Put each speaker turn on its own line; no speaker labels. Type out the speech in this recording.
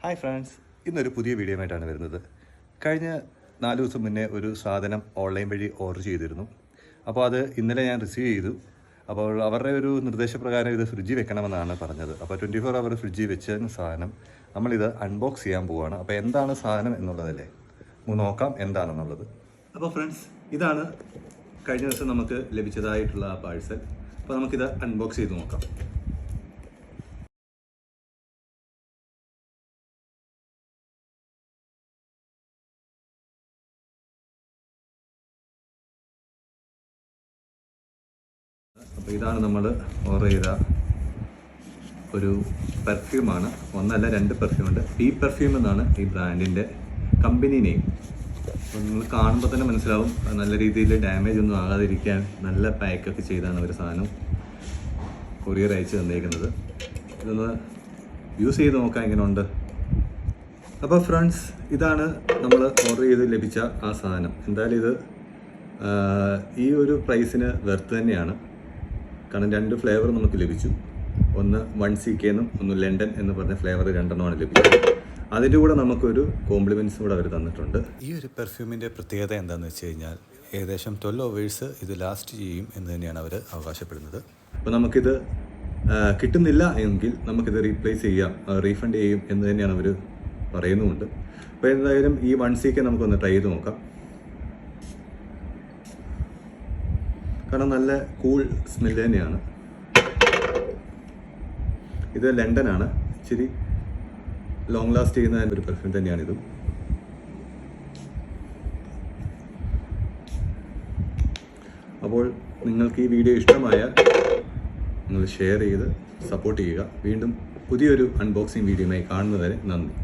Hi friends, ഇന്നൊരു പുതിയ video ആയിട്ടാണ് വരുന്നത്. കഴിഞ്ഞ 4 ദിവസം മുന്നേ ഒരു സാധനം ഓൺലൈൻ വഴി ഓർഡർ ചെയ്തിരുന്നു. അപ്പോൾ അത് ഇന്നലെ ഞാൻ റിസീവ് ചെയ്തു. അപ്പോൾ അവരുടെ ഒരു നിർദ്ദേശപ്രകാരം ഇത് ഫ്രിഡ്ജിൽ വെക്കണമെന്നാണ് പറഞ്ഞത്. അപ്പോൾ 24 അവർ ഫ്രിഡ്ജിൽ വെച്ച സാധനം നമ്മളിത് അൺബോക്സ് ചെയ്യാൻ പോവുകയാണ്. അപ്പോൾ എന്താണ് സാധനം എന്നുള്ളതല്ലേ, നോക്കാം എന്താണെന്നുള്ളത്. അപ്പോൾ ഫ്രണ്ട്സ്, ഇതാണ് കഴിഞ്ഞ ദിവസം നമുക്ക് ലഭിച്ചതായിട്ടുള്ള ആ പാഴ്സൽ. അപ്പോൾ നമുക്കിത് അൺബോക്സ് ചെയ്ത് നോക്കാം. അപ്പോൾ ഇതാണ് നമ്മൾ ഓർഡർ ചെയ്ത ഒരു പെർഫ്യൂമാണ്. ഒന്നല്ല 2 പെർഫ്യൂമുണ്ട്. പി പെർഫ്യൂം എന്നാണ് ഈ ബ്രാൻഡിൻ്റെ കമ്പനി നെയിം. അപ്പോൾ നിങ്ങൾ കാണുമ്പോൾ തന്നെ മനസ്സിലാവും നല്ല രീതിയിൽ ഡാമേജ് ഒന്നും ആകാതിരിക്കാൻ നല്ല പാക്കൊക്കെ ചെയ്താണ് ഒരു സാധനം കൊറിയർ അയച്ച് തന്നേക്കുന്നത്. ഇതൊന്ന് യൂസ് ചെയ്ത് നോക്കാം എങ്ങനെ ഉണ്ട്. അപ്പോൾ ഫ്രണ്ട്സ്, ഇതാണ് നമ്മൾ ഓർഡർ ചെയ്ത് ലഭിച്ച ആ സാധനം. എന്തായാലും ഇത് ഈ ഒരു പ്രൈസിന് വെർത്ത് തന്നെയാണ്. കാരണം 2 ഫ്ലേവർ നമുക്ക് ലഭിച്ചു. ഒന്ന് 1CK എന്നും ഒന്ന് ലണ്ടൻ എന്ന് പറഞ്ഞ ഫ്ലേവർ 2 ലഭിച്ചത്. അതിൻ്റെ കൂടെ നമുക്കൊരു കോംപ്ലിമെൻറ്റ്സ് കൂടെ അവർ തന്നിട്ടുണ്ട്. ഈ ഒരു പെർഫ്യൂമിൻ്റെ പ്രത്യേകത എന്താണെന്ന് വെച്ച് കഴിഞ്ഞാൽ ഏകദേശം 12 hours ഇത് ലാസ്റ്റ് ചെയ്യും എന്ന് തന്നെയാണ് അവർ അവകാശപ്പെടുന്നത്. അപ്പോൾ നമുക്കിത് കിട്ടുന്നില്ല എങ്കിൽ നമുക്കിത് റീപ്ലേസ് ചെയ്യാം, റീഫണ്ട് ചെയ്യും എന്ന് തന്നെയാണ് അവർ പറയുന്നുമുണ്ട്. അപ്പോൾ എന്തായാലും ഈ 1CK നമുക്കൊന്ന് ട്രൈ ചെയ്ത് നോക്കാം. കാരണം നല്ല കൂൾ സ്മെല്ല് തന്നെയാണ്. ഇത് ലണ്ടനാണ്. ഇച്ചിരി ലോങ് ലാസ്റ്റ് ചെയ്യുന്ന ഒരു പെർഫ്യൂം തന്നെയാണിതും. അപ്പോൾ നിങ്ങൾക്ക് ഈ വീഡിയോ ഇഷ്ടമായാൽ നിങ്ങൾ ഷെയർ ചെയ്ത് സപ്പോർട്ട് ചെയ്യുക. വീണ്ടും പുതിയൊരു അൺബോക്സിങ് വീഡിയോയുമായി കാണുന്നതുവരെ നന്ദി.